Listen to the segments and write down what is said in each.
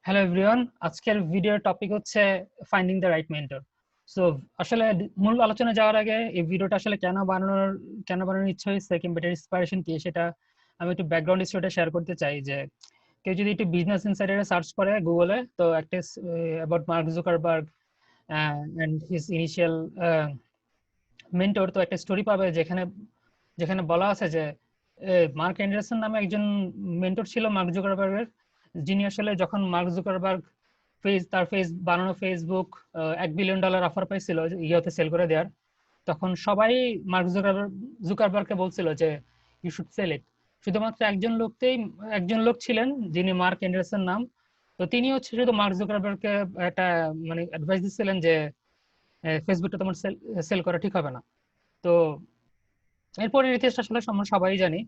Hello everyone, আজকের ভিডিওর topic হচ্ছে finding the right mentor. So আসলে মূল আলোচনা যাওয়ার আগে এই ভিডিওটা আসলে কেন বানানোর ইচ্ছা হয়েছে কিংবা এটার ইন্সপিরেশন কি সেটা আমি একটু ব্যাকগ্রাউন্ড স্টোরিটা শেয়ার করতে চাই। যে কেউ যদি একটু বিজনেস ইনসাইডারে সার্চ করে গুগলে, তো একটা about mark Zuckerberg and his initial mentor, তো একটা স্টোরি পাবে যেখানে যেখানে বলা আছে যে মার্ক অ্যান্ডারসন নামে একজন মেন্টর ছিল মার্ক জুকারবার্গের, যিনি আসলে যখন মার্ক জুকারবার্গ তার বানানো ফেসবুক $1 বিলিয়ন অফার পাইছিল ইয়েতে সেল করে দেওয়ার, তখন সবাই মার্ক জুকারবার্গকে বলছিল যে ইউ শুড সেল ইট। শুধুমাত্র একজন লোক ছিলেন যিনি মার্ক অ্যান্ডারসন নাম। তো তিনি হচ্ছে শুধু মার্ক জুকারবার্গকে একটা মানে অ্যাডভাইস দিচ্ছিলেন যে ফেসবুকটা তোমার সেল করা ঠিক হবে না। তো এরপরের ইতিহাসটা আসলে আমরা সবাই জানি।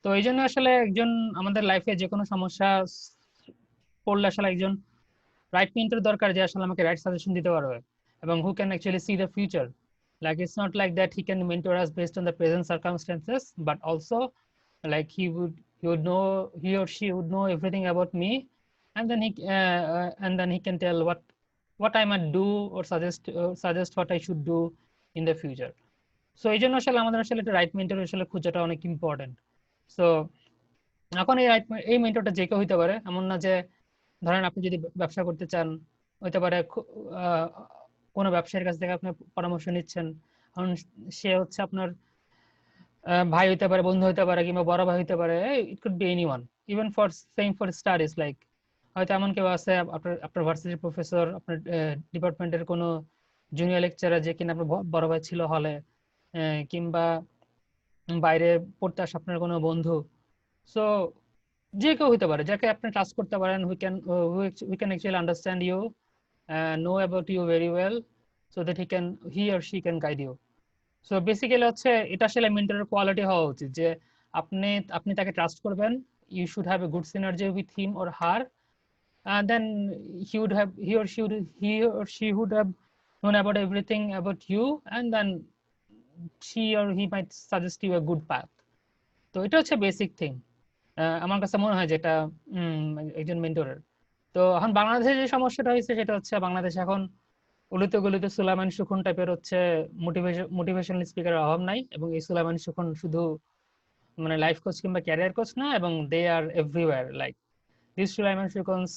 তো এই জন্য আসলে একজন আমাদের লাইফে যে কোনো সমস্যা পড়লে আসলে একজন রাইট মেন্টর দরকার, যে আসলে আমাকে রাইট সাজেশন দিতে পারবে এবং who can actually C the future. Like it's not like that he can mentor us based on the present circumstances, but also like he or she would know everything about me, and then he can tell what I might do or suggest what I should do in the future. So এই জন্য আসলে আমাদের আসলে একটা right mentor আসলে খোঁজাটা অনেক important. So এখন এই মেন্টরটা যে কেউ হইতে পারে, এমন না যে ধরেন আপনি যদি ব্যবসা করতে চান, হইতে পারে কোনো ব্যবসায়ীর কাছ থেকে আপনি পরামর্শ নিচ্ছেন। কারণ সে হচ্ছে আপনার ভাই হইতে পারে, বন্ধু হইতে পারে, কিংবা বড় ভাই হইতে পারে। It could be anyone, even for same for studies. Like হয়তো এমন কেউ আছে, আপনার আপনার ভার্সিটির প্রফেসর, আপনার ডিপার্টমেন্টের কোনো জুনিয়র লেকচারার যে কিনা আপনার বড় ভাই ছিল হলে, কিংবা বাইরে পড়তে আসা আপনার কোনো বন্ধু। সো যে কেউ হইতে পারে যাকে আপনি ট্রাস্ট করতে পারেন, who can actually understand you, know about you very well, so that he or she can guide you. So basically হচ্ছে এটা আসলে মেন্টরের কোয়ালিটি হওয়া উচিত যে আপনি আপনি তাকে ট্রাস্ট করবেন। You should have a good synergy with him or her, then he or she would have known about everything about you, and then she or he might suggest you a good path. তো এটা হচ্ছে basic thing. আমার কাছে মনে হয় যেটা একজন মেন্টরের। তো এখন বাংলাদেশে যে সমস্যাটা হয়েছে সেটা হচ্ছে বাংলাদেশে এখন অলিতে গলিতে সুলাইমান সুখন টাইপের হচ্ছে মোটিভেশনাল স্পিকারের অভাব নাই, এবং এই সুলাইমান সুখন শুধু মানে লাইফ কোচ কিংবা ক্যারিয়ার কোচ না, এবং they are everywhere. Like this Solaiman Shukhons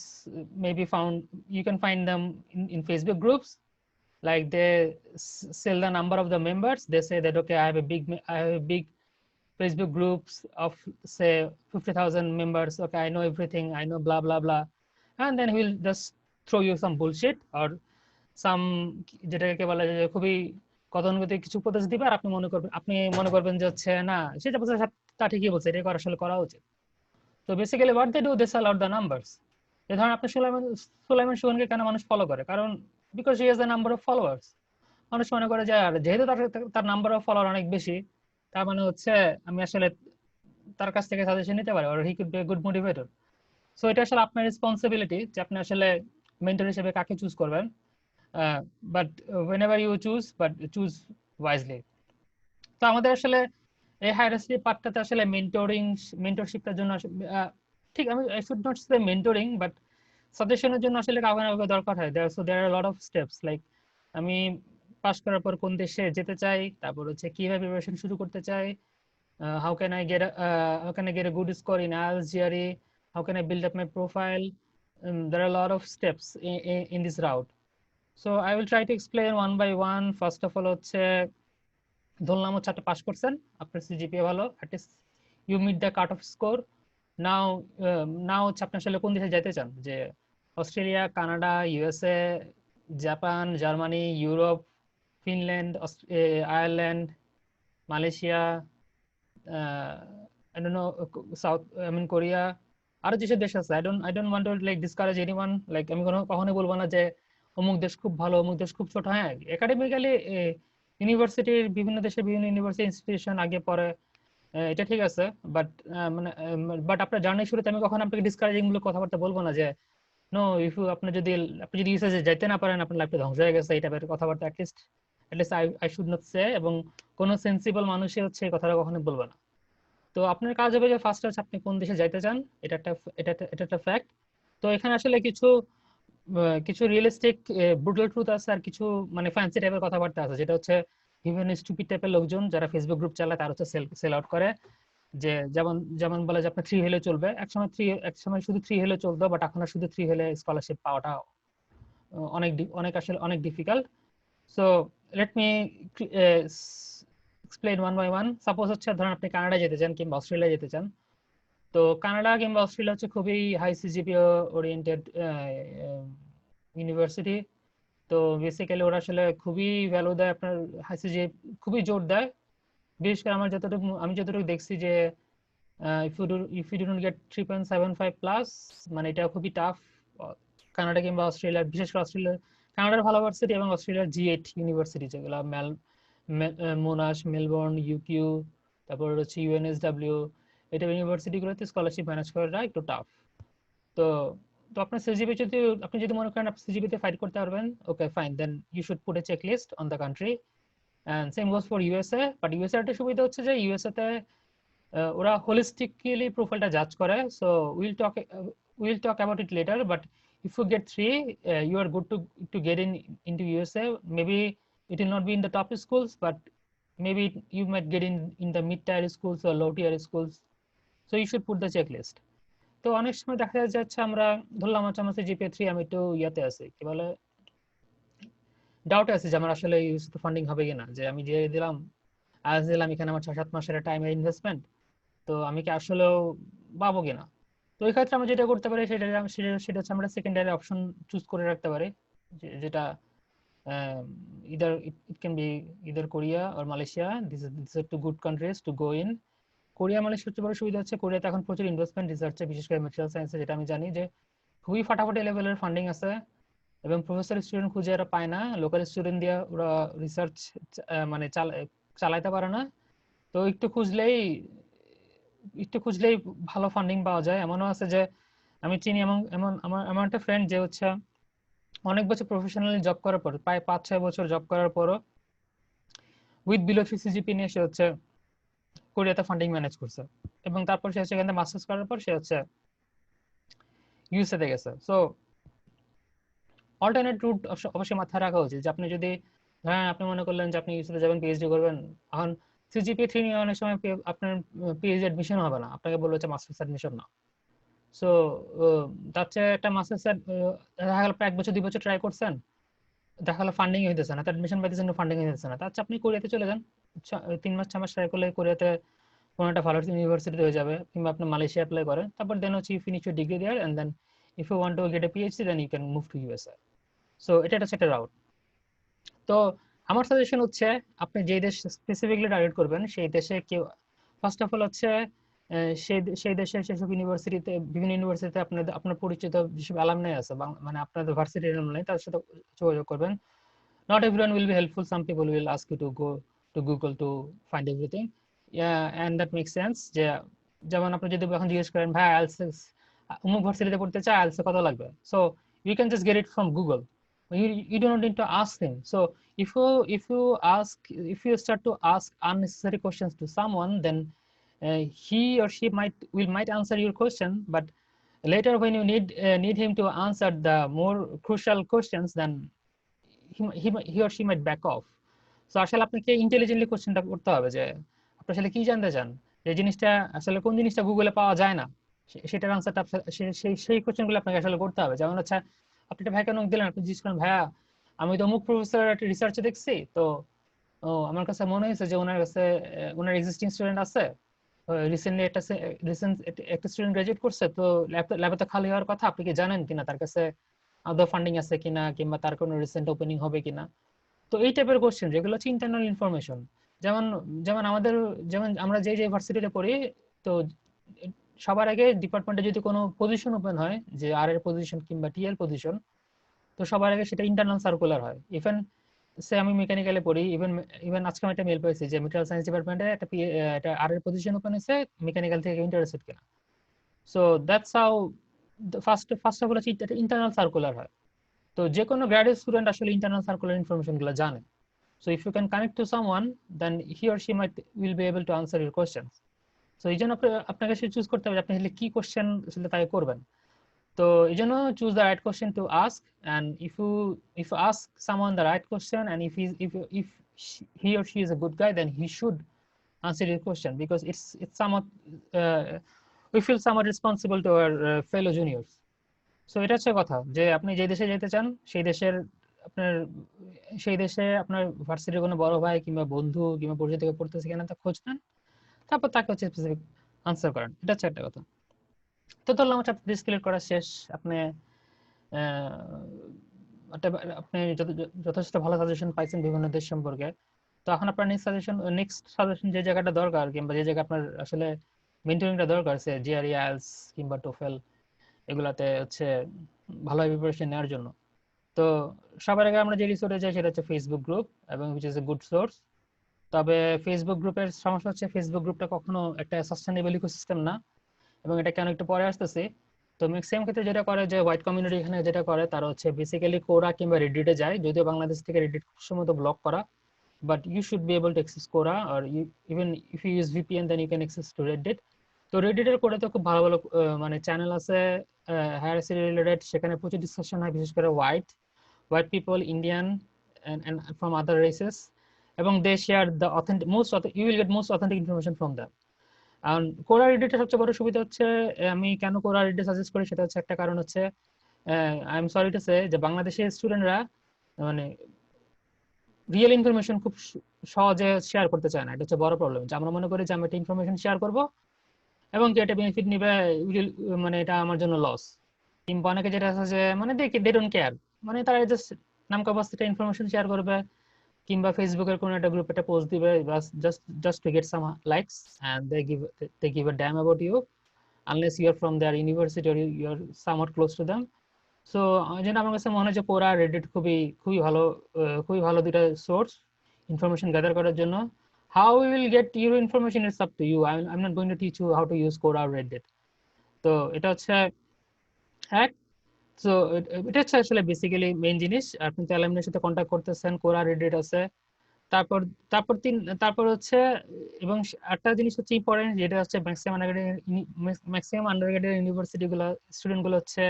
may be found, you can find them in Facebook groups. Like they sell the number of the members. They say that okay, I have a big Facebook groups of say 50,000 members. Okay, I know everything. I know blah blah blah, and then he'll just throw you some bullshit or some যেটাকে বলা যায় যে খুবই গতানুগতিক কিছু উপদেশ দিবে, আর আপনি মনে করবেন যে হচ্ছে না, সেটা বলছে তা ঠিকই বলছে, এটা আসলে করা উচিত। তো basically what they do, they sell out the numbers. এই ধরেন আপনি সুলাইমান সুহানকে কেন মানুষ ফলো করে? কারণ because he has the number of followers. মানুষ মনে করে যে আর যেহেতু তার নাম্বার অফ ফলোয়ার অনেক বেশি, তার মানে হচ্ছে আমি আসলে তার কাছ থেকে সাজেশন নিতে পারি, or he could be a good motivator. So এটা আসলে আপনার রেসপন্সিবিলিটি যে আপনি আসলে মেন্টর হিসেবে কাকে চুজ করবেন। But whenever you choose, but choose wisely. তো আমাদের আসলে এই হায়ারার্কি পার্টটাতে আসলে মেন্টরশিপটার জন্য ঠিক, আমি I should not say mentoring, but সাজেশনের জন্য আসলে কাউকে না কাউকে দরকার হয়। দেয়ার আর লট অফ স্টেপস। লাইক আমি পাস করার পর কোন দেশে যেতে চাই, তারপর হচ্ছে কিভাবে প্রিপারেশন শুরু করতে চাই, how can I get a good score in IELTS GRE, how can I build up my profile. There are a lot of steps in this route. So I will try to explain one by one. First of all হচ্ছে ধরলাম হচ্ছে আপনি pass করছেন, আপনার CGPA ভালো, at least you meet the cut off score. Now now হচ্ছে আপনি আসলে কোন দেশে যেতে চান, যে Australia, Canada, USA, Japan, Germany, Europe, Finland, Ireland, Malaysia, I don't know, south I mean Korea, আরো যেসব দেশ আছে। I don't want to like discourage anyone. Like আমি কখনোই বলবো না যে অমুক দেশ খুব ভালো, অমুক দেশ খুব ছোট। হ্যাঁ, একাডেমিক্যালি ইউনিভার্সিটির বিভিন্ন দেশের বিভিন্ন ইউনিভার্সিটি ইনস্টিটিউশন আগে পরে, এটা ঠিক আছে। বাট মানে বাট আপনার জার্নির শুরুতে আমি কখনো আপনাকে ডিসকারেজিং মূলক কথাবার্তা বলবো না যে নো, আপনি যদি ইউএসএ যেতে না পারেন, আপনার লাইফটা ধ্বংস হয়ে গেছে, এই টাইপের কথাবার্তা অ্যাটলিস্ট আই শুড নট সে। এবং কোনো সেন্সিবল মানুষই হচ্ছে এই কথাটা কখনোই বলবে না। তো আপনার কাজ হবে যে ফার্স্ট হচ্ছে আপনি কোন দেশে যাইতে চান, এটা একটা ফ্যাক্ট। তো এখানে আসলে কিছু রিয়েলিস্টিক ব্রুটাল ট্রুথ আছে, আর কিছু মানে ফ্যান্সি টাইপের কথাবার্তা আছে, যেটা হচ্ছে বিভিন্ন স্টুপিড টাইপের লোকজন যারা ফেসবুক গ্রুপ চালায় তারা হচ্ছে সেল আউট করে, যে যেমন যেমন বলে যে আপনার 3 হলে চলবে, একসময় শুধু 3 হলে চলতো, বাট এখন আর শুধু 3 হলে স্কলারশিপ পাওয়াটা অনেক আসলে অনেক difficult. So let me explain one by one. Suppose হচ্ছে ধরেন আপনি কানাডা যেতে চান কিংবা অস্ট্রেলিয়া যেতে চান। তো কানাডা কিংবা অস্ট্রেলিয়া হচ্ছে খুবই হাই সিজিপিএ ওরিয়েন্টেড ইউনিভার্সিটি। তো বেসিক্যালি ওরা আসলে খুবই ভ্যালু দেয় আপনার হাই সিজিপিএ, খুবই জোর দেয়। বিশেষ করে আমি যতটুকু দেখছি যে if you don't get 3.75 plus, মানে এটা খুবই টাফ কানাডা কিংবা অস্ট্রেলিয়ার, বিশেষ করে অস্ট্রেলিয়ার কানাডার ভালো ভার্সিটি এবং অস্ট্রেলিয়ার জি8 ইউনিভার্সিটি যেগুলো মোনাশ, মেলবোর্ন, ইউকিউ, তারপর হচ্ছে ইউএনএসডব্লিউ, এটা ইউনিভার্সিটিগুলোতে স্কলারশিপ ম্যানেজ করাটা একটু টাফ। তো তো আপনার সিজিপি যদি, আপনি যদি মনে করেন আপনি সিজিপি তে ফাইট করতে পারবেন, okay fine, then you should put a checklist on the country. And same goes for USA. But USA একটা সুবিধা হচ্ছে যে ইউএসএ তে ওরা হোলিস্টিকলি প্রোফাইলটা জাজ করে। So will talk about it later, but if you get 3, you are good to get into USA. Maybe it will not be in the top schools, but maybe you might get in the mid tier schools or low tier schools. So you should put the checklist. তো অনেক সময় দেখা যাচ্ছে আমরা ধরলাম হচ্ছে আমার GPA 3, আমি একটু ইয়াতে আছি কি বলে ডাউটে আছে যে আমার আসলে ইউএসএ ফান্ডিং হবে কিনা, যে আমি যে দিলাম আজ দিলাম এখানে আমার 6-7 মাসের টাইমের ইনভেস্টমেন্ট, তো আমি কি আসলেও পাবো কিনা। তো এই ক্ষেত্রে আমরা যেটা করতে পারি সেটা হচ্ছে আমরা সেকেন্ডারি অপশন চুজ করে রাখতে পারি, যেটা either it can be either Korea or Malaysia. This are two good countries to go in. Korea মালয়েশিয়ার সবচেয়ে বড় সুবিধা হচ্ছে কোরিয়াতে এখন প্রচুর ইনভেস্টমেন্ট রিসার্চে, বিশেষ করে ম্যাটেরিয়াল সায়েন্সে, যেটা আমি জানি যে খুবই ফাটাফাটি লেভেলের ফান্ডিং আছে, এবং প্রফেসর স্টুডেন্ট খুঁজে এরা পায় না, লোকাল স্টুডেন্ট দিয়ে ওরা রিসার্চ মানে চালাইতে পারে না। তো একটু খুঁজলেই ভালো ফান্ডিং পাওয়া যায়। এমনও আছে যে আমি চিনি, এমন এমন আমার একটা ফ্রেন্ড যে হচ্ছে অনেক বছর প্রফেশনালি জব করার পর, প্রায় 5-6 বছর জব করার পরও উইথ বিলো 3 সিজিপি নিয়ে সে হচ্ছে কোরিয়াতে ফান্ডিং ম্যানেজ করছে, এবং তারপর সে হচ্ছে এখানে মাস্টার্স করার পর সে হচ্ছে ইউএসএ তে গেছে। সো অল্টারনেট রুট অবশ্যই মাথায় রাখা উচিত, যে আপনি যদি হ্যাঁ আপনি মনে করলেন যে আপনি ইউএসএ যাবেন পিএইচডি করবেন, এখন সিজিপি 3 নিয়ে অনেক সময় আপনার পিএইচডি অ্যাডমিশন হবে না, আপনাকে বললো যে মাস্টার্স অ্যাডমিশন না। সো তার চেয়ে একটা মাস্টার্স দেখা গেল 1 বছর 2 বছর ট্রাই করছেন, দেখা গেলো ফান্ডিং হইতেছে না, অ্যাডমিশন পাইতেছেন ফান্ডিং হইতেছে না, তার চেয়ে আপনি কোরিয়াতে চলে যান। 3 মাস 6 মাস ট্রাই করলে কোরিয়াতে কোনো একটা ভালো ইউনিভার্সিটি হয়ে যাবে, কিংবা আপনি মালয়েশিয়া অ্যাপ্লাই করেন, তারপর দেন হচ্ছে you finish your degree there, and then if you want to get a PhD then you can move to USA. So এটা একটা রাউট। তো আমার সাজেশন হচ্ছে আপনি যে দেশ স্পেসিফিকলি টার্গেট করবেন সেই দেশে কেউ ফার্স্ট অফ অল হচ্ছে সেই দেশের সেসব ইউনিভার্সিটিতে, বিভিন্ন ইউনিভার্সিটিতে আপনার পরিচিত যেসব অ্যালামনাই আছে, মানে আপনাদের ভার্সিটির অ্যালামনাই, তাদের সাথে যোগাযোগ করবেন। Not everyone will be helpful. Some people will ask you to go to Google to find everything. Yeah, and that makes sense. যে যেমন আপনি যদি এখন জিজ্ঞেস করেন ভাই আইএলটিএস অমুক ভার্সিটিতে পড়তে চাই, আইএলটিএস কত লাগবে, so you can just get it from Google. You do not need to ask him. So if you start to ask unnecessary questions to someone, then he or she might answer your question, but later when you need him to answer the more crucial questions, then he or she might back off. So আসলে আপনাকে intelligently কোশ্চেনটা করতে হবে যে আপনি আসলে কি জানতে চান, এই জিনিসটা আসলে কোন জিনিসটা গুগলে পাওয়া যায় না, সেটার আনসারটা সেই কোশ্চেনগুলো আপনাকে আসলে করতে হবে। যেমন হচ্ছে আপনি একটা ভাইকে নক দিলেন, আপনি জিজ্ঞেস করেন ভাইয়া আমি তো অমুক প্রফেসর একটা রিসার্চে দেখছি, তো আমার কাছে মনে হয়েছে যে ওনার কাছে ওনার এক্সিস্টিং স্টুডেন্ট আছে, রিসেন্টলি একটা স্টুডেন্ট গ্রাজুয়েট করছে, তো ল্যাবে তো খালি হওয়ার কথা, আপনি কি জানেন কিনা তার কাছে আদৌ ফান্ডিং আছে কিনা, কিংবা তার কোনো রিসেন্ট ওপেনিং হবে কিনা। তো এই টাইপের কোশ্চেন যেগুলো হচ্ছে ইন্টারনাল ইনফরমেশন। যেমন যেমন আমাদের যেমন আমরা যে যে ভার্সিটিতে পড়ি, তো সবার আগে ডিপার্টমেন্টে যদি কোনো পজিশন ওপেন হয়, যে আর এর পজিশন কিংবা টিএল পজিশন, তো সবার আগে সেটা ইন্টারনাল সার্কুলার হয়। ইভেন সে আমি মেকানিক্যালে পড়ি, ইভেন ইভেন আজকে আমি একটা মেল পেয়েছি যে মেটেরিয়াল সায়েন্স ডিপার্টমেন্টে একটা আর এর পজিশন ওপেন হয়েছে, মেকানিক্যাল থেকে ইন্টারেস্টেড কিনা। So that's how first of all internal circular হয়। তো যে কোনো গ্র্যাজুয়েট স্টুডেন্ট আসলে ইন্টারনাল সার্কুলার ইনফরমেশন গুলো জানে। So if you can connect to someone, then he or she might will be able to answer your question. So এই জন্য আপনাকে সে চুজ করতে হবে আপনি আসলে কি কোশ্চেন আসলে তাকে করবেন। তো এই জন্য choose the right question to ask, and if you ask someone the right question, and if he or she is a good guy, then he should answer your question, because it's somewhat we feel somewhat responsible to our fellow juniors. So এটা হচ্ছে কথা, যে আপনি যে দেশে যেতে চান আপনার সেই দেশে আপনার ভার্সিটির কোনো বড় ভাই কিংবা বন্ধু কিংবা পরিচিত কেউ পড়তেছে কিনা তা খোঁজ নেন, তারপর তাকে হচ্ছে স্পেসিফিক আনসার করেন। এটা হচ্ছে একটা কথা। তো ধরলাম হচ্ছে আপনার ডিসক্লেয়ার করা শেষ, আপনি আপনি যথেষ্ট ভালো সাজেশন পাইছেন বিভিন্ন দেশ সম্পর্কে। তো এখন আপনার নেক্সট সাজেশন যে জায়গাটা দরকার, কিংবা যে জায়গায় আপনার আসলে মেন্টরিংটা দরকার, সে জিআরই, আইএলটিএস কিংবা টোফেল, এগুলাতে হচ্ছে ভালো প্রিপারেশন নেওয়ার জন্য। তো সবার আগে আমরা যে রিসোর্সে যাই সেটা হচ্ছে ফেসবুক গ্রুপ, এবং which is a good source. তবে ফেসবুক গ্রুপের সমস্যা হচ্ছে ফেসবুক গ্রুপটা কখনো একটা সাস্টেনেবল ইকোসিস্টেম না, এবং এটা কেন একটু পরে আসতেছে। তো ম্যাক্সিমাম ক্ষেত্রে যেটা করে, যে হোয়াইট কমিউনিটি এখানে যেটা করে, তারা হচ্ছে বেসিক্যালি কোরা কিংবা রেডিটে যায়, যদিও বাংলাদেশ থেকে রেডিট খুব সম্ভবত ব্লক করা, but you should be able to access Quora, আর even if you use VPN then you can access to Reddit. তো রেডিটের কোরে তো খুব ভালো ভালো মানে চ্যানেল আছে হায়ার স্টাডি রিলেটেড, সেখানে প্রচুর ডিসকাশন হয়, বিশেষ করে white people, Indian and from other races, এবং they share the authentic you will get most authentic information from them. আর কোরা রিডের সবচেয়ে বড় সুবিধা হচ্ছে, আমি কেন কোরা রিডে সাজেস্ট করি, সেটা হচ্ছে একটা কারণ হচ্ছে, আই এম সরি টু সে, যে বাংলাদেশের স্টুডেন্টরা মানে রিয়েল ইনফরমেশন খুব সহজে শেয়ার করতে চায় না। এটা হচ্ছে বড় প্রবলেম, যে আমরা মনে করি যে আমি একটা ইনফরমেশন শেয়ার করব এবং কি এটা বেনিফিট নিবে, মানে এটা আমার জন্য লস। কিংবা অনেকে যেটা আছে যে মানে দেখি দে ডোন্ট কেয়ার, মানে তারা জাস্ট নামকা বাস্তিটা ইনফরমেশন শেয়ার করবে, কিংবা ফেসবুকের কোনো একটা গ্রুপে একটা পোস্ট দিবে, just to get some likes, and they give a damn about you, unless you are from their university or you are somewhat close to them. So যেটা আমার কাছে মনে হয় যে কোরা রেডিট খুবই ভালো দুইটা সোর্স ইনফরমেশন গ্যাদার করার জন্য। How you will get your information is up to you, I am not going to teach you how to use Quora or Reddit. তো এটা হচ্ছে এক। সো এটা হচ্ছে আসলে বেসিক্যালি মেইন জিনিস। আপনি তো অ্যালামনির সাথে কন্ট্যাক্ট করতেছেন, কোরা রেডিট আছে। তারপর তারপর হচ্ছে, এবং একটা জিনিস হচ্ছে ইম্পর্টেন্ট, যেটা হচ্ছে ম্যাক্সিমাম আন্ডারগ্রেডের ইউনিভার্সিটি গুলো স্টুডেন্ট গুলো হচ্ছে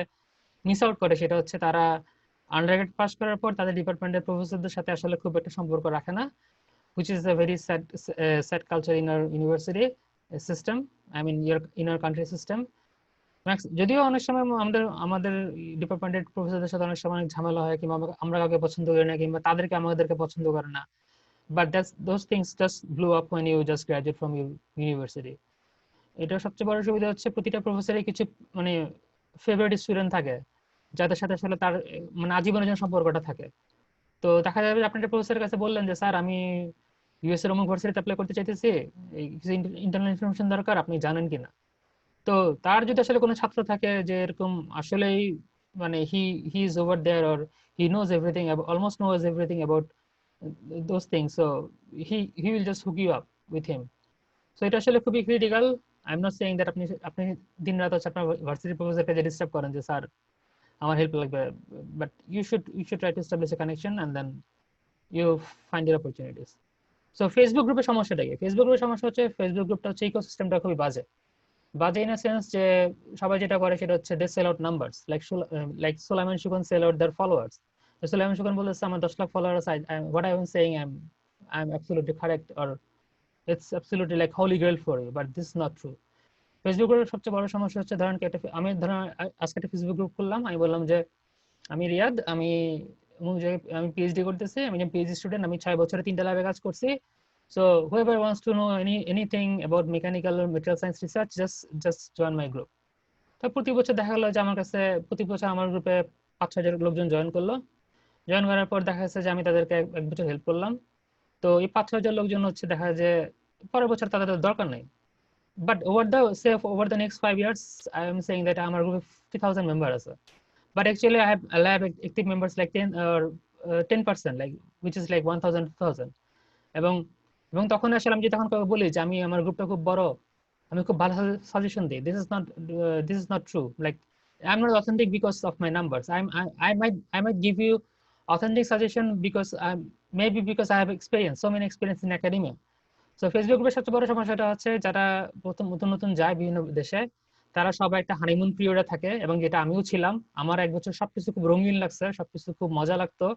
মিস আউট করে, সেটা হচ্ছে তারা আন্ডারগ্রেড পাস করার পর তাদের ডিপার্টমেন্টের প্রফেসরদের সাথে আসলে খুব একটা সম্পর্ক রাখে না, which is a very sad culture in our university system, I mean in our country system. যদিও অনেক সময় আমাদের ডিপার্টমেন্টের প্রফেসরদের সাথে অনেক সময় অনেক ঝামেলা হয়, কিংবা আমরা কাউকে পছন্দ করি না, কিংবা তাদেরকে আমাদেরকে পছন্দ করে না, but those things just blew up when you just graduate from your university. এটা সবচেয়ে বড় সুবিধা হচ্ছে প্রতিটা প্রফেসরের কিছু মানে ফেভারিট স্টুডেন্ট থাকে, যাদের সাথে আসলে তার মানে আজীবনের জন্য সম্পর্কটা থাকে। তো দেখা যাবে আপনি একটা প্রফেসরের কাছে বললেন যে স্যার আমি ইউএস এর অমুক ভার্সিটিতে অ্যাপ্লাই করতে চাইতেছি, এই কিছু ইন্টারনাল ইনফরমেশন দরকার, আপনি জানেন কিনা। তো তার যদি আসলে কোনো ছাত্র থাকে যে এরকম আসলেই মানে he is over there, or he knows everything, almost knows everything about those things, so he will just hook you up with him. So এটা আসলে খুবই critical. I am not saying that আপনি দিন রাত হচ্ছে আপনার ভার্সিটি প্রফেসরকে যে disturb করেন যে স্যার আমার হেল্প লাগবে, but you should try to establish a connection and then you find your opportunities. So Facebook গ্রুপের সমস্যাটা কি? ফেসবুক গ্রুপের সমস্যা হচ্ছে ফেসবুক গ্রুপটা হচ্ছে ইকোসিস্টেমটা খুবই বাজে ইন আ সেন্স, যে সবাই যেটা করে সেটা হচ্ছে they sell out numbers, like Solaiman Shukhon sell out their followers. Solaiman Shukhon বলেছে আমার 10 lakh followers, what I am saying, I'm absolutely correct, or it's absolutely like holy grail for you, but this is not true. ফেসবুকের সবচেয়ে বড় সমস্যা হচ্ছে, আমি ধরেন আজকে একটা ফেসবুক গ্রুপ করলাম, আমি বললাম যে আমি রিয়াদ, আমি পিএইচডি করতেছি, আমি পিএইচডি স্টুডেন্ট, আমি 6 বছরে 3টা ল্যাবে কাজ করছি। So whoever wants to know anything about mechanical or material science research, just join my group. তো প্রতি বছর দেখা গেলো যে আমার কাছে প্রতি বছর আমার গ্রুপে 5-6 জন লোকজন জয়েন করলো। জয়েন করার পর দেখা যাচ্ছে যে আমি তাদেরকে এক বছর হেল্প করলাম। তো এই 5-6 জন লোকজন হচ্ছে দেখা যায় যে পরের বছর তাদের দরকার নেই, but over the next 5 years I am saying that আমার গ্রুপে 50,000 মেম্বার আছে, but actually I have active members like 10 or 10%, like which is like 1,000 2,000। এবং এবং তখন আসলে আমি তখন বলি যে আমি আমার গ্রুপটা খুব বড়, আমি খুব ভালো সাজেশন দিই, this is not true, like I'm not authentic because of my numbers. I might give you authentic suggestion because maybe because I have so many experience in academia. So Facebook গ্রুপের সবচেয়ে বড় সমস্যাটা হচ্ছে যারা নতুন নতুন যায় বিভিন্ন দেশে, তারা সবাই একটা হানিমুন পিরিয়ডে থাকে, এবং যেটা আমিও ছিলাম। আমার 1 বছর সবকিছু খুব রঙিন লাগছে, সবকিছু খুব মজা লাগতো।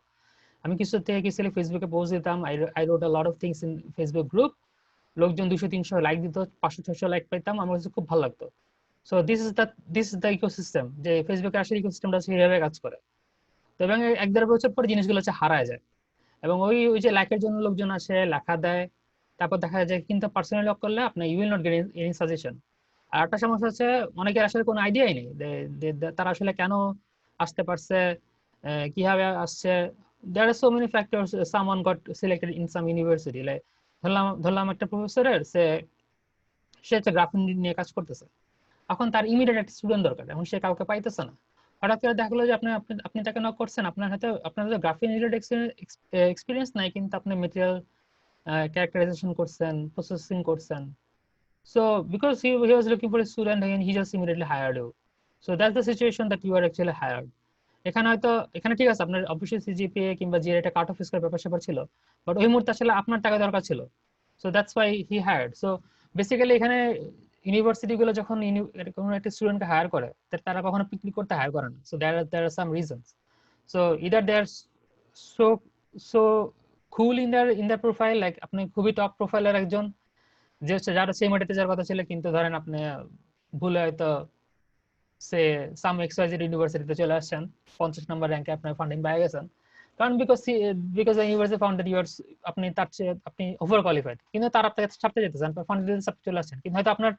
আমি কিছু থেকে কিছু ফেসবুকে পোস্ট দিতাম, I রোট a lot of things in Facebook group. লোকজন 200-300 লাইক দিত, 500-600 লাইক পেতাম, আমার কাছে খুব ভালো লাগতো। So this is the ecosystem, যে ফেসবুকে আসলে ইকোসিস্টেমটা সেইভাবে কাজ করে। তো এবং 1-1.5 বছর পরে জিনিসগুলো হচ্ছে হারায় যায়, এবং ওই ওই যে লাইকের জন্য লোকজন আসে, লেখা দেয়, তারপর দেখা যায় কিন্তু পার্সোনালি লক করলে আপনি you will not get any suggestion. আর একটা সমস্যা হচ্ছে, অনেকের আসলে কোনো আইডিয়াই নেই তারা আসলে কেন আসতে পারছে, কিভাবে আসছে। There are so many factors. Someone got selected in some university, like ধরলাম একটা প্রফেসরের সে হচ্ছে গ্রাফিক নিয়ে কাজ করতেছে। এখন তার ইমিডিয়েট একটা স্টুডেন্ট দরকার, এখন সে কাউকে পাইতেছে না। হঠাৎ করে দেখা গেলো যে আপনি আপনি আপনি তাকে নক করছেন, আপনার হয়তো গ্রাফিক রিলেটেড এক্সপিরিয়েন্স নাই, কিন্তু আপনি মেটেরিয়াল ক্যারেক্টারাইজেশন করছেন, প্রসেসিং করছেন। So because he was looking for a student and he just immediately hired you. So that's the situation that you are actually hired. এখানে ঠিক আছে, আপনার অবশ্যই সিজিপিএ কিংবা জিআর একটা কাট অফ স্কোর ব্যাপার স্যাপার ছিল, বাট ওই মুহূর্তে আসলে আপনার টাকা দরকার ছিল। So that's why he hired. So basically এখানে ইউনিভার্সিটি গুলো যখন কোনো একটা স্টুডেন্টকে হায়ার করে, তারা কখনো পিকনিক করতে হায়ার করে না। So there are some reasons. So either they are so so cool in their profile, like আপনি খুবই টপ প্রোফাইলের একজন, যে হচ্ছে যারা সেই মাটিতে যাওয়ার কথা ছিল, কিন্তু ধরেন আপনি ভুলে হয়তো সে সাম এক্সওয়াইজেড ইউনিভার্সিটিতে চলে আসছেন, 50 নম্বর র্যাঙ্কে আপনার ফান্ডিং পেয়ে গেছেন। কারণ because university found that you are, আপনি ওভার কোয়ালিফাইড, কিন্তু তার আপনাকে ছাড়তে যেতেছেন, ফান্ডিং ছাড়তে চলে আসছেন, কিন্তু হয়তো আপনার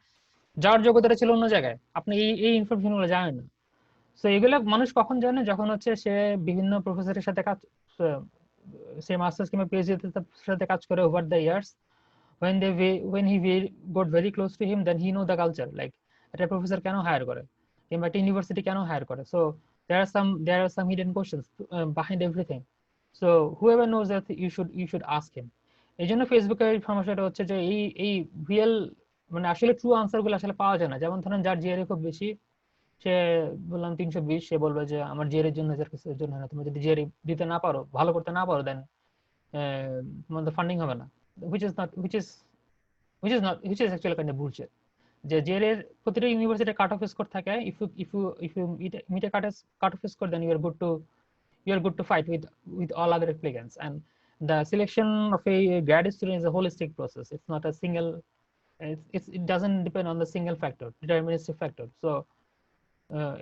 যাওয়ার যোগ্যতা ছিল অন্য জায়গায়, আপনি এই ইনফরমেশন গুলো জানেন না। তো এগুলো মানুষ কখন জানে, যখন হচ্ছে সে বিভিন্ন প্রফেসরের সাথে কাজ, সে মাস্টার্স কিংবা পিএইচডি সাথে কাজ করে over the years. When he got very close to him, then he know the culture, like একটা প্রফেসর কেন হায়ার করে কিংবা একটা ইউনিভার্সিটি কেন হায়ার করে। So there are some hidden questions behind everything. So whoever knows that, you should ask him. এই জন্য ফেসবুকের সমস্যাটা হচ্ছে যে এই রিয়েল, মানে আসলে ট্রু আনসার গুলো আসলে পাওয়া যায় না। যেমন ধরেন যার জিআরই খুব বেশি, সে বললাম 320, সে বলবে যে আমার জিআরই জন্য এর জন্য না, তুমি যদি জিআরই দিতে না পারো, ভালো করতে না পারো, দেন তোমাদের ফান্ডিং হবে না। which is not which is which is actually kind of bullshit. যে জের এর প্রতিটা ইউনিভার্সিটির কাট অফ স্কোর থাকে, if you meet a cut off score, then you are good to fight with all other applicants. And the selection of a grad student is a holistic process. It's not a single, it doesn't depend on the single factor, deterministic factor. So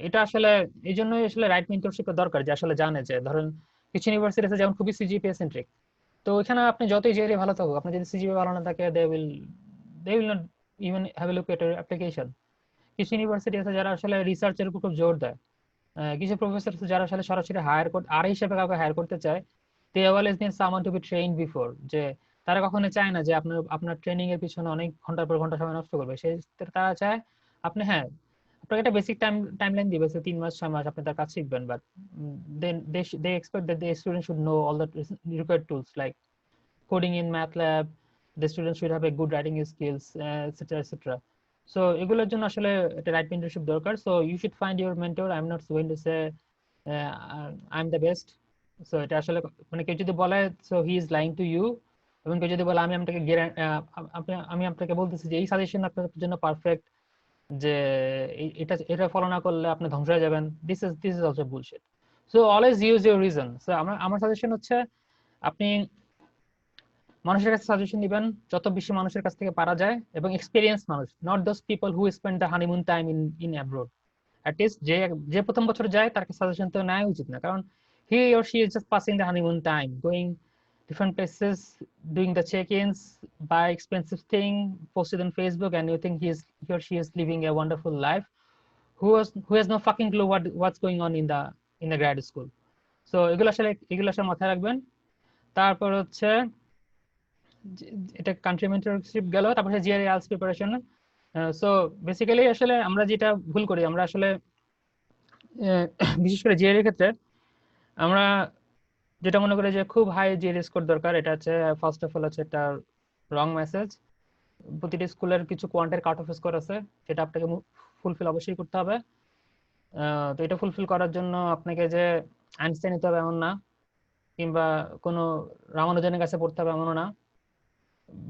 এটা আসলে এই জন্যই আসলে right mentorship দরকার, যে আসলে জানে যে ধরেন কিছু ইউনিভার্সিটি আছে যেমন খুবই সিজিপিএ সেন্ট্রিক, তো ওইখানে আপনি যতই জেআরই ভালো থাকুক, আপনার যদি সিজিপিএ ভালো না থাকে, they will not even have a look at your application. কিছু ইউনিভার্সিটি আছে যারা আসলে রিসার্চের উপর খুব জোর দেয়, কিছু প্রফেসর আছে যারা আসলে সরাসরি হায়ার করতে, আর হিসেবে কাউকে হায়ার করতে চায়, they always need someone to be trained before, যে তারা কখনো চায় না যে আপনার ট্রেনিং এর পিছনে অনেক ঘন্টার পর ঘন্টা সময় নষ্ট করবে। তারা চায় আপনি, হ্যাঁ, আপনাকে একটা বেসিক টাইমলাইন দিবে, 3 মাস 6 মাস আপনি তার কাজ শিখবেন, but then they expect that the student should know all the required tools, like coding in MATLAB. The students should have a good writing skills, etc., etc. So এগুলোর জন্য আসলে একটা রাইট মেন্টরশিপ দরকার। So you should find your mentor. I'm not going to say I'm the best. So এটা আসলে, মানে কেউ যদি বলে so he is lying to you, এবং কেউ যদি বলে আমি আপনাকে বলতেছি যে এই সাজেশন আপনার জন্য পারফেক্ট, যে এটা এটা ফলো না করলে আপনি ধ্বংস হয়ে যাবেন, this is also bullshit. So always use your reason. So আমার সাজেশন হচ্ছে, আপনি মানুষের কাছে সাজেশন দিবেন যত বেশি মানুষের কাছ থেকে পারা যায়, এবং এক্সপেরিয়েন্স মানুষ, not those people who spend the honeymoon time in abroad. At least যে প্রথম বছর যায় তার সাজেশন তো নেওয়া উচিত না, কারণ হি or she is just passing the honeymoon time, going different places, doing the check-ins, buy expensive thing, post it on Facebook, and you think he or she is living a wonderful life, who has no fucking clue what's going on in the grad school. So এগুলো আসলে মাথায় রাখবেন। তারপর হচ্ছে এটা country mentorship গেল, তারপর GRE IELTS preparation. So basically আসলে আমরা যেটা ভুল করি, আমরা আসলে বিশেষ করে জিআরই ক্ষেত্রে আমরা যেটা মনে করি যে খুব হাই জিআরই স্কোর দরকার, এটা হচ্ছে ফার্স্ট অফ অল হচ্ছে একটা রং মেসেজ। প্রতিটি স্কুলের কিছু কোয়ান্টের কাট অফ স্কোর আছে, যেটা আপনাকে ফুলফিল অবশ্যই করতে হবে। তো এটা ফুলফিল করার জন্য আপনাকে যে আইনস্টাইন নিতে হবে এমন না, কিংবা কোনো রামানুজনের কাছে পড়তে হবে এমনও না।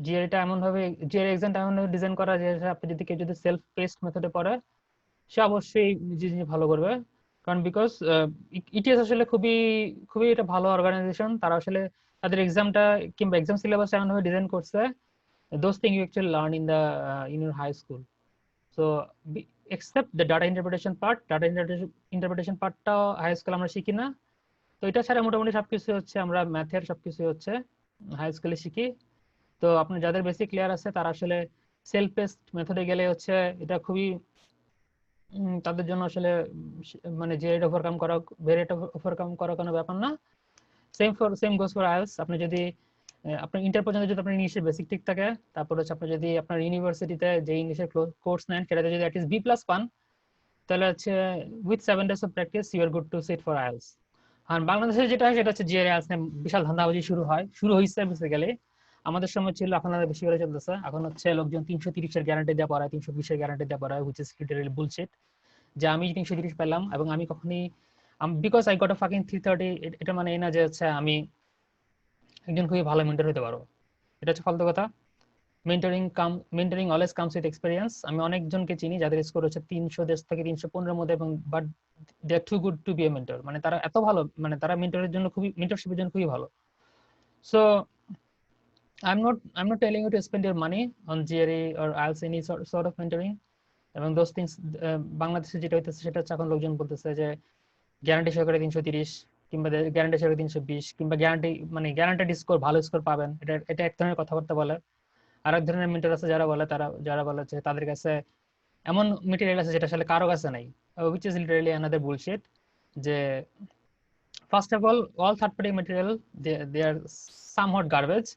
জিআরইটা এমন ভাবে, জিআরই এক্সামটা এমন ভাবে ডিজাইন করা যে আপনি যদি কেউ যদি সেলফ পেস্ট মেথডে পড়ে, সে অবশ্যই নিজে নিজে ভালো করবে। কারণ বিকজ ইটিএস আসলে খুবই খুবই একটা ভালো অর্গানাইজেশন। তারা আসলে তাদের এক্সামটা কিংবা এক্সাম সিলেবাস এমন ভাবে ডিজাইন করছে, those things you actually learn in your high school. So except the data interpretation পার্টটা হাই স্কুল আমরা শিখি না। তো এটা ছাড়া মোটামুটি সবকিছু হচ্ছে আমরা ম্যাথের সবকিছু হচ্ছে হাই স্কুলে শিখি। তো আপনার যাদের বেসিক ক্লিয়ার আছে তারা আসলে সেলফ পেস্ট মেথডে গেলে হচ্ছে এটা খুবই তাদের জন্য আসলে মানে যে এটা ওভারকাম করা ভেরিয়েট ওভারকাম করা কোনো ব্যাপার না। Same goes for IELTS. আপনি যদি আপনার ইন্টার পর্যন্ত যদি আপনার ইংলিশের বেসিক ঠিক থাকে, তারপর হচ্ছে আপনি যদি আপনার ইউনিভার্সিটিতে যে ইংলিশের কোর্স নেন সেটাতে যদি অ্যাটলিস্ট বি প্লাস পান, তাহলে হচ্ছে with 7 days of practice you are good to sit for IELTS. আর বাংলাদেশে যেটা হয় সেটা হচ্ছে জিআরই আইএলটিএস নিয়ে বিশাল ধান্দাবাজি শুরু হয়েছে বেসিক্যালি। আমাদের সময় ছিল, এখন আর বেশি করে চলতেছে। এখন হচ্ছে লোকজন 330-এর গ্যারান্টি দেওয়া পড়ায়, 320-এর গ্যারান্টি দেওয়া পড়ায়, হুইচ ইজ লিটারালি বুলশিট। যে আমি 330 পেলাম এবং আমি কখনই because I got a fucking 330, এটা মানে এই না যে হচ্ছে আমি একজন খুবই ভালো মেন্টর হতে পারবো। এটা হচ্ছে ফালতু কথা। Mentoring always comes with experience. আমি অনেকজনকে চিনি যাদের স্কোর হচ্ছে 310 থেকে 315-এর মধ্যে, এবং but they are two good to be a mentor. মানে তারা এত ভালো, মানে তারা মেন্টরশিপের জন্য খুবই ভালো। So I'm not telling you to spend your money on GRE or IELTS, any sort of mentoring এবং those things। বাংলাদেশে যেটা হইতেছে সেটা হচ্ছে এখন লোকজন বলতেছে যে গ্যারান্টি সহকারে 330 কিংবা গ্যারান্টি সহকারে 320 কিংবা গ্যারান্টেড স্কোর, ভালো স্কোর পাবেন। এটা এক ধরনের কথাবার্তা বলে। আর এক ধরনের মেন্টর আছে যারা বলে যে তাদের কাছে এমন মেটেরিয়াল আছে যেটা আসলে কারো কাছে নাই, which is literally another bullshit। যে first of all third party material, they are somewhat garbage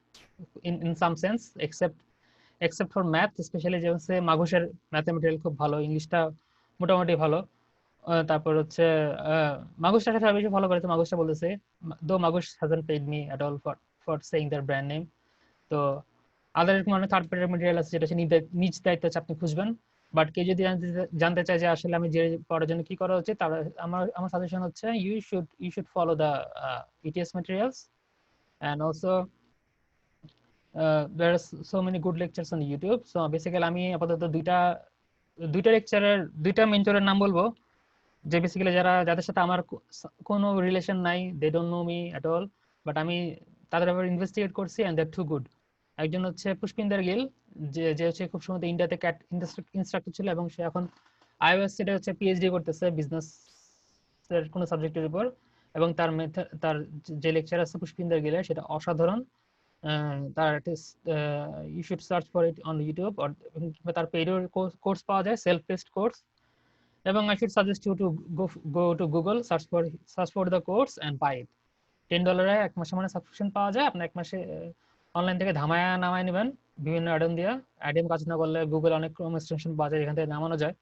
in some sense, except for math, especially যেমন সে মাগুসের ম্যাথের মেটেরিয়াল খুব ভালো, ইংলিশটা মোটামুটি ভালো। তারপর হচ্ছে মাগুসটার সাথে বেশি ফলো করেছে। মাগুসটা বলেছে, দো মাগুস hasn't paid me at all for saying their brand name। তো আদার মানে থার্ড পার্টি মেটেরিয়াল আছে যেটা নিজ দায়িত্ব হচ্ছে আপনি খুঁজবেন। বাট কেউ যদি জানতে চায় যে আসলে আমি যে পড়ার জন্য কি করা উচিত, তার আমার সাজেশন হচ্ছে you should follow the ETS materials. And also there are so many good lectures on YouTube. So basically আমি আপাতত দুইটা লেকচারের দুইটা মেন্টরের নাম বলবো, যে বেসিক্যালি যাদের সাথে আমার কোনো রিলেশন নাই, they don't know me at all, but আমি তাদের ব্যাপারে ইনভেস্টিগেট করছি and they are two good. একজন হচ্ছে পুষ্পিন্দর গিল, যে যে হচ্ছে খুব সময় ইন্ডিয়াতে ক্যাট ইনস্ট্রাক্টর ছিল এবং সে এখন আইওএস সেটা হচ্ছে পিএইচডি করতেছে বিজনেস এর কোনো সাবজেক্টের উপর। এবং তার যে লেকচার আছে পুষ্পিন্দর গিলের সেটা অসাধারণ। তার you should search for it on YouTube, তার পেইড কোর্স পাওয়া যায়, সেলফ পেস্ট কোর্স। এবং I should suggest you to go to Google, search for the course and buy it। $10 এক মাসে মানে সাবস্ক্রিপশন পাওয়া যায়। আপনি এক মাসে অনলাইন থেকে নামায় নেবেন বিভিন্ন অ্যাডন দিয়ে। অ্যাডম কাজ না করলে গুগল অনেক ক্রোম এক্সটেনশন পাওয়া যায়, এখান থেকে নামানো যায়।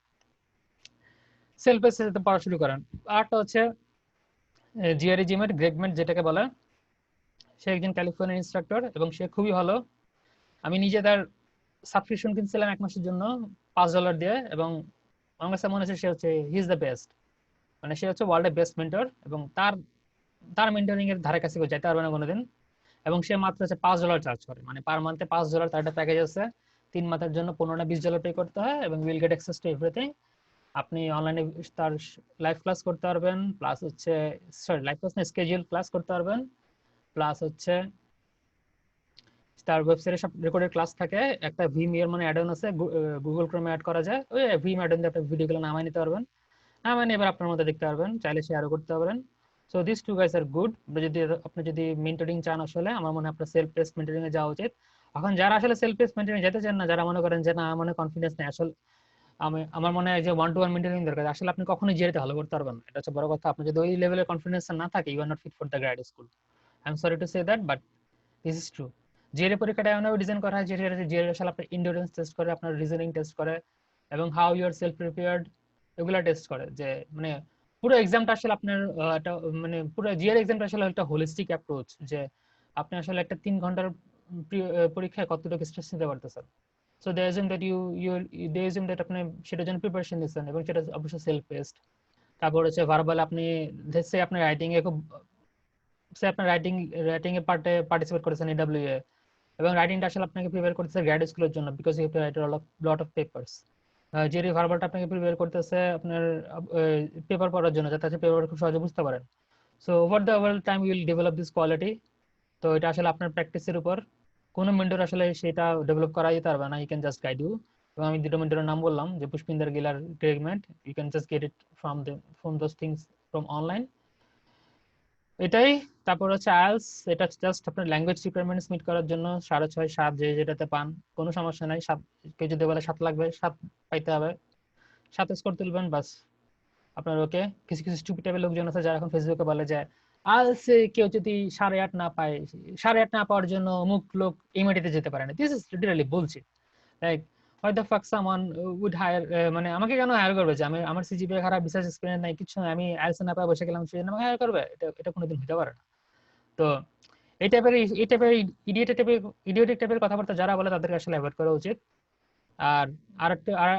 সেলফ পেস্টে পড়া শুরু করেন। আরটা হচ্ছে জিআরই জিমের গ্রেগমেন্ট যেটাকে বলে, সে একজন ক্যালিফোর্নিয়ান ইনস্ট্রাক্টর এবং সে খুবই ভালো। আমি নিজে তার সাবস্ক্রিপশন কিনছিলাম এক মাসের জন্য $5 দিয়ে, এবং আমার কাছে মনে হচ্ছে সে হচ্ছে হি ইজ দ্য বেস্ট। মানে সে হচ্ছে ওয়ার্ল্ডের বেস্ট মেন্টর, এবং তার মেন্টরিং এর ধারে কাছে কেউ যেতে পারবে না কোনোদিন। এবং সে মাত্র হচ্ছে $5 চার্জ করে, মানে পার মান্থে $5। তার একটা প্যাকেজ আছে 3 মাসের জন্য, $15-20 পে করতে হয় এবং will get access to everything. আপনি অনলাইনে তার লাইভ ক্লাস করতে পারবেন, প্লাস হচ্ছে লাইভ ক্লাস না, স্কেডিউল ক্লাস করতে পারবেন, প্লাস হচ্ছে তার ওয়েবসাইটে সব রেকর্ডেড ক্লাস থাকে। একটা ভিমিয়ার মানে অ্যাড অন আছে, গুগল ক্রোমে অ্যাড করা যায়, ওই ভিম অ্যাড অন দিয়ে আপনি ভিডিওগুলো নামায় নিতে পারবেন। মানে এবার আপনার মধ্যে দেখতে পারবেন, চাইলে শেয়ারও করতে পারবেন। So this two guys are good. আপনি যদি মেন্টরিং চান, আসলে আমার মনে হয় আপনার সেলফ পেস মেন্টরিং এ যাওয়া উচিত। এখন যারা আসলে সেলফ পেস মেন্টরিং যেতে চান না, যারা মনে করেন যে না মনে কনফিডেন্স নেই, আসলে আমার মনে হয় যে 1-to-1 মেন্টরিং দরকার। আসলে আপনি কখনোই জিআরইতে ভালো করতে পারবেন না, এটা হচ্ছে বড় কথা। আপনি যদি ওই লেভেলের কনফিডেন্স না থাকে, you are not fit for the grad school. I am sorry to say that, but this is true. GRE পরীক্ষাটা এমনভাবে ডিজাইন করা হয় যে জিআরই আসলে আপনার এন্ডুরেন্স টেস্ট করে, আপনার রিজনিং টেস্ট করে, এবং how you are self prepared এগুলা টেস্ট করে। যে মানে পুরো এক্সামটা আসলে আপনার একটা মানে পুরো জিআর এক্সামটা আসলে একটা হোলিস্টিক অ্যাপ্রোচ, যে আপনি আসলে একটা 3 ঘন্টার পরীক্ষায় কতটুকু স্ট্রেস নিতে পারতেছেন। So they assume that they assume that আপনি সেটার জন্য প্রিপারেশন নিচ্ছেন, এবং সেটা অবশ্যই সেলফ পেস্ট। তারপর হচ্ছে ভার্বাল আপনি সে আপনার রাইটিং এ খুব সে আপনার রাইটিং এ পার্টিসিপেট করেছেন এডব্লিউ এ, এবং রাইটিংটা আসলে আপনাকে প্রিপেয়ার করতেছে গ্র্যাড স্কুলের জন্য, because you have to write lot of papers. যেটি ভার্বালটা আপনাকে প্রিপেয়ার করতেছে আপনার পেপার পড়ার জন্য, যাতে পেপার খুব সহজে বুঝতে পারেন। So over the over time you will develop this quality. তো এটা আসলে আপনার প্র্যাকটিসের উপর, কোনো মেন্টর আসলে সেটা ডেভেলপ করা যেতে পারবে না, you can just guide you. এবং আমি দুটো মেন্টরের নাম বললাম, যে পুষ্পিন্দর গিলার treatment, you can just get it from those things from online. এটাই। তারপর হচ্ছে আইএলস, এটা জাস্ট আপনার ল্যাঙ্গুয়েজ রিকোয়ারমেন্টস মিট করার জন্য 6.5 7 যে যেটাতে পান, কোনো সমস্যা নাই। 7, কেউ যদি বলে 7 লাগবে, 7 পাইতে হবে, 7 স্কোর তুলবেন বাস, আপনার ওকে। কিছু কিছু স্টুপিড টাইপের লোকজন আছে যারা এখন ফেসবুকে বলে যে আইএলসে কেউ যদি 8.5 না পায়, 8.5 না পাওয়ার জন্য অমুক লোক এমআইটিতে যেতে পারে না। This is literally bullshit. Like what the fuck someone would hire, মানে আমাকে কেন হায়ার করবে? যে আমি, আমার সিজিপিএ খারাপ, বিশেষ এক্সপেরিয়েন্স নাই, কিছু নাই, আমি আইএলস না পাই বসে গেলাম, সে আমাকে হায়ার করবে? এটা এটা কোনোদিন হতে পারে না। তো এই টাইপের ইডিয়েটিক টাইপের কথাবার্তা যারা বলে তাদেরকে আসলে অ্যাভয়েড করা উচিত। আর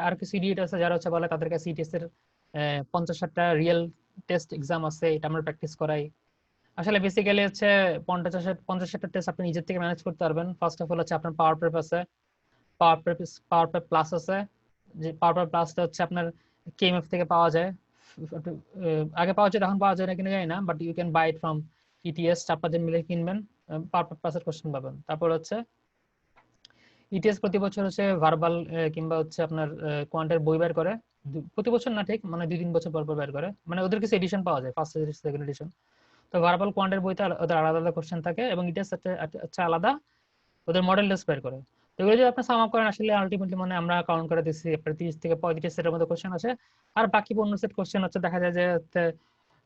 আর কিছু ইডিয়েট আছে যারা হচ্ছে বলে তাদেরকে সিটিএস এর 50-60টা রিয়েল টেস্ট এক্সাম আছে, এটা আমরা প্র্যাকটিস করাই। আসলে বেসিক্যালি হচ্ছে 50-60টা টেস্ট আপনি নিজের থেকে ম্যানেজ করতে পারবেন। ফার্স্ট অফ অল হচ্ছে আপনার পাওয়ার প্রেপ আছে, পাওয়ার প্রেপ প্লাস আছে। যে পাওয়ার প্রেপ প্লাসটা হচ্ছে আপনার কেএমএফ থেকে পাওয়া যায়। আগে পাওয়া যায়, এখন পাওয়া যায় না কিনা জানি না, but you can buy it from ETS. 4-5 জন মিলে কিনবেন, পাওয়ার প্রেপ প্লাসের কোশ্চেন পাবেন। তারপর হচ্ছে ইটিএস প্রতি বছর হচ্ছে ভার্বাল কিংবা হচ্ছে আপনার কোয়ান্টের বই বের করে। প্রতি বছর না ঠিক, মানে 2-3 বছর পর পর বের করে, মানে ওদের কিছু এডিশন পাওয়া যায়, ফার্স্ট এডিশন, সেকেন্ড এডিশন। তো ভার্বাল কোয়ান্টের বইতে ওদের আলাদা আলাদা কোশ্চেন থাকে, এবং ইটিএস হচ্ছে আলাদা, ওদের মডেল টেস্ট বের করে। তো এগুলো যদি আপনি সাম আপ করেন, আসলে আলটিমেটলি মানে আমরা কাউন্ট করে দিচ্ছি আপনার 30 থেকে 35 সেটের মধ্যে কোশ্চেন আছে। আর বাকি 15 সেট কোশ্চেন হচ্ছে দেখা যায় যে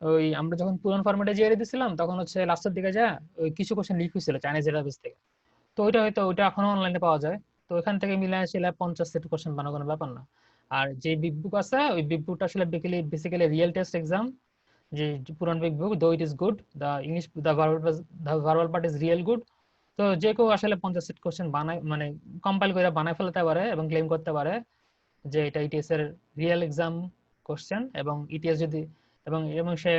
ওই আমরা যখন পুরান ফরম্যাটে জিআরই দিছিলাম, তখন হচ্ছে লাস্টের দিকে যা ওই কিছু কোশ্চেন লিক হয়েছিল চাইনিজ ডেটাবেস থেকে। তো ওইটা হয়তো ওইটা এখনো অনলাইনে পাওয়া যায়। তো ওইখান থেকে মিলে আসলে 50 সেট কোশ্চেন বানানো কোনো ব্যাপার না। আর যে বিগ বুক আছে, ওই বিগ বুকটা আসলে বেসিক্যালি রিয়েল টেস্ট এক্সাম। যে পুরান বিগ বুক, দো it is good, the English, the verbal part is real good. তো যে কেউ আসলে 50 সেট কোশ্চেন বানায়, মানে কম্পাইল করে বানায় ফেলতে পারে এবং ক্লেম করতে পারে যে এটা ইটিএস এর রিয়েল এক্সাম কোশ্চেন। এবং ইটিএস যদি, এবং এবং সে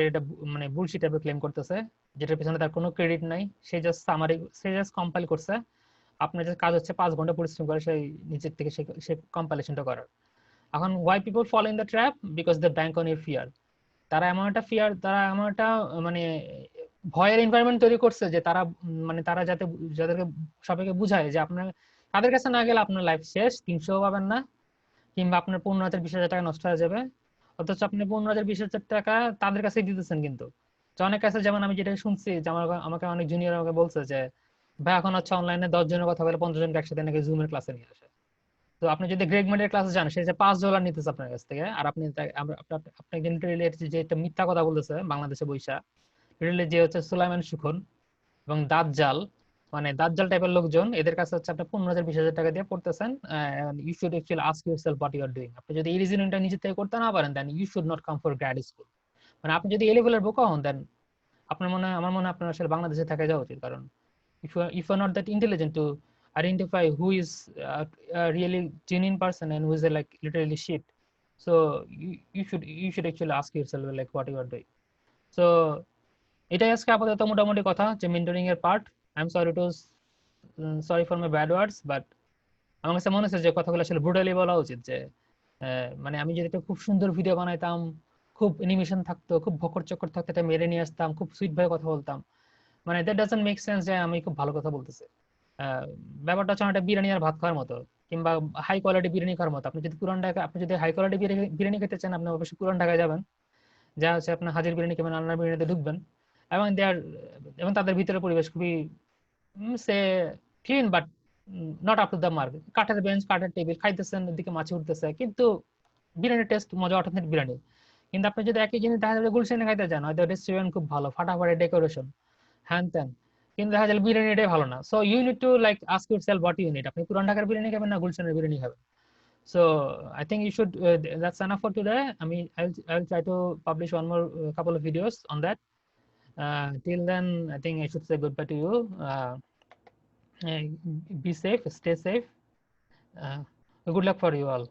এটা মানে বুলশিট টাইপের ক্লেম করতেছে, যেটার পিছনে তার কোনো ক্রেডিট নাই। সে জাস্ট কম্পাইল করছে। আপনার যে কাজ হচ্ছে 5 ঘন্টা পরিশ্রম করে সেই নিজের থেকে সে কম্পাইলেশনটা করার। এখন why people follow in the trap? Because they bank on your fear. তারা এমন একটা মানে ভয়ের এনভায়রনমেন্ট তৈরি করছে যে তারা মানে তারা যাদেরকে সবাইকে বুঝায় যে আপনার, তাদের কাছে না গেলে আপনার লাইফ শেষ, 300 পাবেন না, কিংবা আপনার 15,000 20,000 টাকা নষ্ট হয়ে যাবে। অথচ আপনি 15,000 20,000 টাকা তাদের কাছে দিতেছেন কিন্তু। তো অনেক কাছে, যেমন আমি যেটা শুনছি যে আমাকে অনেক জুনিয়র আমাকে বলছে যে ভাই এখন হচ্ছে অনলাইনে 10 জনের কথা বলে 50 জনকে একসাথে নাকি জুমের ক্লাসে নিয়ে আসে। তো আপনি যদি গ্রেগমেন্টের ক্লাসে যান, সে যে $5 নিতেছে আপনার কাছ থেকে, আর আপনি যে একটা মিথ্যা কথা বলতেছে বাংলাদেশে বৈশা, রিলেটেড যে হচ্ছে সুলাইমান সুখন এবং দাজ্জাল, মানে দাজ্জাল টাইপের লোকজন, এদের কাছে হচ্ছে আপনি 15,000 20,000 টাকা দিয়ে পড়তেছেন। You should actually ask yourself what you are doing. আপনি যদি এই রিজনিংটা নিজে থেকে করতে না পারেন, then you should not come for grad school. মানে আপনি যদি এ লেভেলের বোকা হন, দেন আমার মনে হয় আপনার আসলে বাংলাদেশে থাকা যাওয়া উচিত। কারণ if you are not that intelligent to identify who is a really genuine person and who is a, like literally shit, so you should actually ask yourself like what you are doing. So এটাই আজকে আপাতত মোটামুটি কথা, যে mentoring এর part. I am sorry to sorry for my bad words, but আমার কাছে মনে হচ্ছে যে কথাগুলো আসলে ব্রুটালি বলা উচিত। যে মানে আমি যদি একটা খুব সুন্দর ভিডিও বানাইতাম, খুব অ্যানিমেশন থাকতো, খুব ভকর চক্কর থাকতো, এটা মেরে নিয়ে আসতাম, খুব সুইট ভাবে কথা বলতাম, মানে দ্যাট ডাজন্ট মেক সেন্স যে আমি খুব ভালো কথা বলতেছি। আহ, ব্যাপারটা হচ্ছে একটা বিরিয়ানি আর ভাত খাওয়ার মতো, কিংবা হাই কোয়ালিটি বিরিয়ানি খাওয়ার মতো। আপনি যদি হাই কোয়ালিটি বিরিয়ানি খেতে চান, আপনি অবশ্যই পুরান ঢাকায় যাবেন, যা হচ্ছে আপনার হাজির বিরিয়ানি কিংবা আন্নার বিরিয়ানিতে ঢুকবেন, এবং দেয়ার, এবং তাদের ভিতরে পরিবেশ খুবই সে clean, but not up to the mark. কাঠের বেঞ্চ, কাঠের টেবিল, খাইতেছেন, এদিকে মাছি উঠতেছে, কিন্তু বিরিয়ানির টেস্ট মজা, অর্থাৎ বিরিয়ানি। কিন্তু আপনি যদি একই জিনিস দেখা যাবে গুলশানে খাইতে যান, হয়তো রেস্টুরেন্ট খুব ভালো, ফাটাফাটি ডেকোরেশন, হ্যান ত্যান, কিন্তু দেখা যায় বিরিয়ানিটাই ভালো না। So you need to like ask yourself what you need. আপনি পুরান ঢাকার বিরিয়ানি খাবেন না গুলশানের বিরিয়ানি খাবেন? So I think you should. That's enough for today. I mean, I'll try to publish one more couple of videos on that. Till then, I think I should say goodbye to you. Uh, be safe, stay safe. Good luck for you all.